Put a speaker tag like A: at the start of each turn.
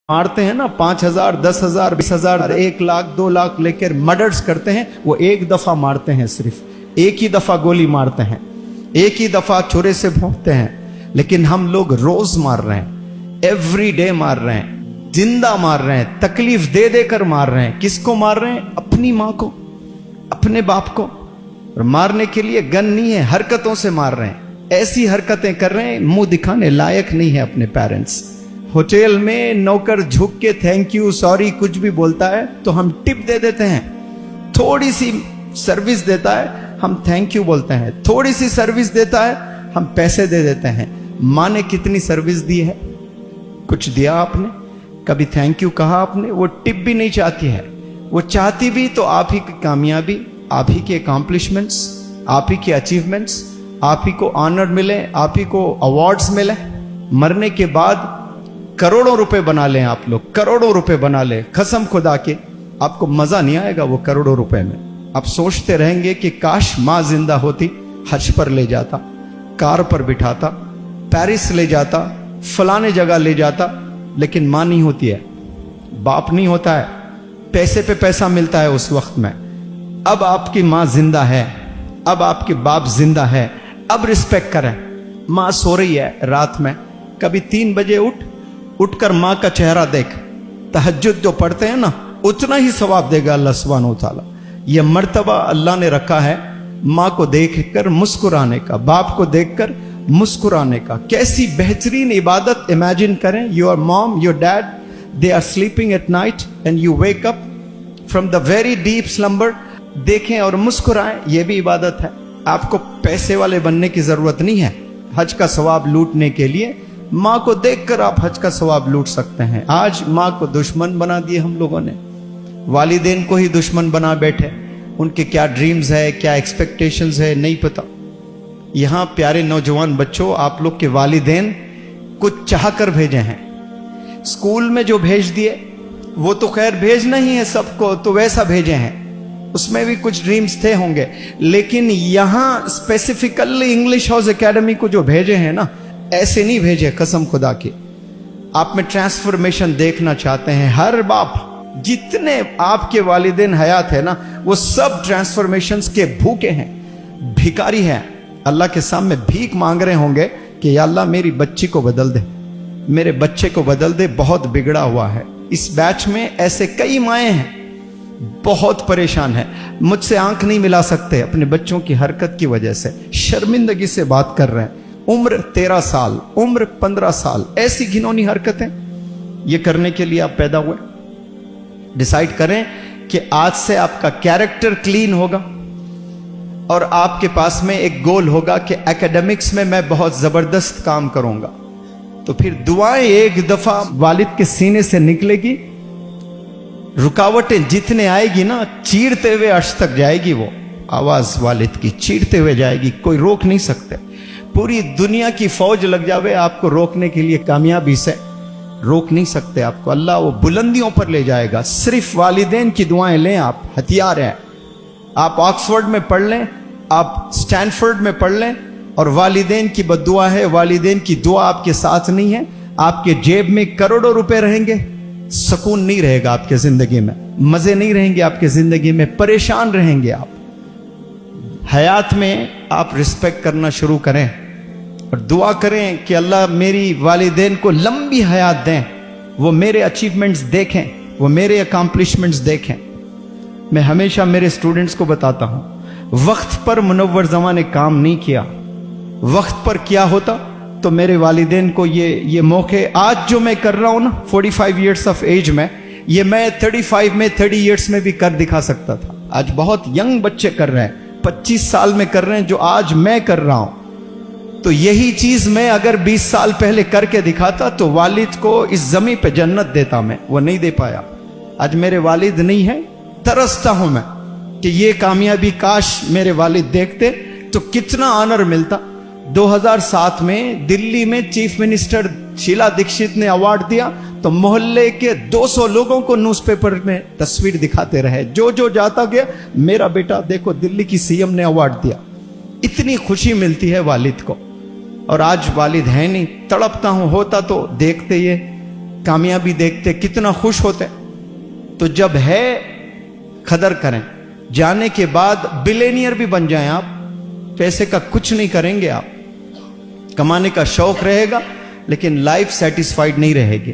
A: मारते हैं ना 5,000, 10,000, 20,000, 1 लाख, 2 लाख लेकर मर्डर्स करते हैं, वो एक दफा मारते हैं, सिर्फ एक ही दफा गोली मारते हैं, एक ही दफा छुरे से भोंकते हैं। लेकिन हम लोग रोज मार रहे हैं, एवरी डे मार रहे हैं, जिंदा मार रहे हैं, तकलीफ दे देकर मार रहे हैं। किसको मार रहे हैं? अपनी माँ को, अपने बाप को। और मारने के लिए गन नहीं है, हरकतों से मार रहे हैं। ऐसी हरकतें कर रहे हैं, मुंह दिखाने लायक नहीं है अपने पेरेंट्स। होटल में नौकर झुक के थैंक यू, सॉरी कुछ भी बोलता है तो हम टिप दे देते हैं। थोड़ी सी सर्विस देता है हम थैंक यू बोलते हैं, थोड़ी सी सर्विस देता है हम पैसे दे देते हैं। माँ ने कितनी सर्विस दी है? कुछ दिया आपने? कभी थैंक यू कहा आपने? वो टिप भी नहीं चाहती है। वो चाहती भी तो आप ही की कामयाबी, आप ही के अकॉम्प्लिशमेंट्स, आप ही के अचीवमेंट्स, आप ही को ऑनर मिले, आप ही को अवार्ड्स मिले। मरने के बाद करोड़ों रुपए बना लें आप लोग, करोड़ों रुपए बना लें, कसम खुदा के आपको मजा नहीं आएगा वो करोड़ों रुपए में। आप सोचते रहेंगे कि काश माँ जिंदा होती, हज पर ले जाता, कार पर बिठाता, पेरिस ले जाता, फलाने जगह ले जाता। लेकिन माँ नहीं होती है, बाप नहीं होता है, पैसे पे पैसा मिलता है उस वक्त में। अब आपकी माँ जिंदा है, अब आपके बाप जिंदा है, अब रिस्पेक्ट करें। माँ सो रही है रात में, कभी 3 बजे उठकर माँ का चेहरा देख। तहज्जुद जो पढ़ते हैं ना, उतना ही सवाब देगा अल्लाह सुब्हानहू व तआला। यह मर्तबा अल्लाह ने रखा है माँ को देखकर मुस्कुराने का, बाप को देखकर मुस्कुराने का। कैसी बेहतरीन इबादत इमेजिन करें। Your mom, your dad, they are sleeping at night and you wake up from the very deep slumber. देखें और मुस्कुराएं, यह भी इबादत है। आपको पैसे वाले बनने की जरूरत नहीं है हज का सवाब लूटने के लिए। माँ को देखकर आप हज का सवाब लूट सकते हैं। आज माँ को दुश्मन बना दिए हम लोगों ने, वालिदैन को ही दुश्मन बना बैठे। उनके क्या ड्रीम्स है, क्या एक्सपेक्टेशंस है, नहीं पता। यहाँ प्यारे नौजवान बच्चों, आप लोग के वालिदैन कुछ चाह कर भेजे हैं। स्कूल में जो भेज दिए वो तो खैर भेजना ही है सबको, तो वैसा भेजे हैं, उसमें भी कुछ ड्रीम्स थे होंगे। लेकिन यहाँ स्पेसिफिकली इंग्लिश हाउस एकेडमी को जो भेजे हैं ना, ऐसे नहीं भेजे कसम खुदा की। आप में ट्रांसफॉर्मेशन देखना चाहते हैं। हर बाप, जितने आपके वालिदैन हयात है ना, वो सब ट्रांसफॉर्मेशंस के भूखे हैं, भिखारी हैं, अल्लाह के सामने भीख मांग रहे होंगे कि या अल्लाह मेरी बच्ची को बदल दे, मेरे बच्चे को बदल दे, बहुत बिगड़ा हुआ है। इस बैच में ऐसे कई माएँ हैं, बहुत परेशान है, मुझसे आंख नहीं मिला सकते अपने बच्चों की हरकत की वजह से, शर्मिंदगी से बात कर रहे हैं। उम्र 13 साल, उम्र 15 साल, ऐसी घिनौनी हरकतें ये करने के लिए आप पैदा हुए। डिसाइड करें कि आज से आपका कैरेक्टर क्लीन होगा और आपके पास में एक गोल होगा कि एकेडमिक्स में मैं बहुत जबरदस्त काम करूंगा। तो फिर दुआएं एक दफा वालिद के सीने से निकलेगी, रुकावटें जितने आएगी ना, चीरते हुए अर्श तक जाएगी। वो आवाज वालिद की चीरते हुए जाएगी, कोई रोक नहीं सकते। पूरी दुनिया की फौज लग जावे आपको रोकने के लिए, कामयाबी से रोक नहीं सकते आपको। अल्लाह वो बुलंदियों पर ले जाएगा। सिर्फ वालिदैन की दुआएं लें, आप हथियार हैं। आप ऑक्सफोर्ड में पढ़ लें, आप स्टैनफोर्ड में पढ़ लें, और वालिदैन की बद्दुआ है, वालिदैन की दुआ आपके साथ नहीं है, आपके जेब में करोड़ों रुपए रहेंगे, सुकून नहीं रहेगा आपके जिंदगी में, मजे नहीं रहेंगे आपके जिंदगी में, परेशान रहेंगे आप। हयात में आप रिस्पेक्ट करना शुरू करें और दुआ करें कि अल्लाह मेरी वालिदैन को लंबी हयात दें, वो मेरे अचीवमेंट्स देखें, वो मेरे अकॉम्प्लिशमेंट्स देखें। मैं हमेशा मेरे स्टूडेंट्स को बताता हूं, वक्त पर मुनव्वर ज़मां ने काम नहीं किया, वक्त पर किया होता तो मेरे वालिदैन को ये मौके आज जो मैं कर रहा हूं ना 45 ईयर्स ऑफ एज में, ये मैं 35 में 30 ईयर्स में भी कर दिखा सकता था। आज बहुत यंग बच्चे कर रहे हैं, 25 साल में कर रहे हैं जो आज मैं कर रहा हूं। तो यही चीज मैं अगर 20 साल पहले करके दिखाता तो वालिद को इस जमी पे जन्नत देता मैं, वो नहीं दे पाया। आज मेरे वालिद नहीं है, तरसता हूं मैं कि ये कामयाबी काश मेरे वालिद देखते तो कितना ऑनर मिलता। 2007 में दिल्ली में चीफ मिनिस्टर शीला दीक्षित ने अवार्ड दिया तो मोहल्ले के 200 लोगों को न्यूज़पेपर में तस्वीर दिखाते रहे। जो जो जाता गया, मेरा बेटा देखो दिल्ली की सीएम ने अवार्ड दिया। इतनी खुशी मिलती है वालिद को। और आज वालिद है नहीं, तड़पता हूं, होता तो देखते ये कामयाबी देखते कितना खुश होते। तो जब है कदर करें, जाने के बाद बिलियनियर भी बन जाएं आप, पैसे का कुछ नहीं करेंगे आप, कमाने का शौक रहेगा लेकिन लाइफ सेटिस्फाइड नहीं रहेगी।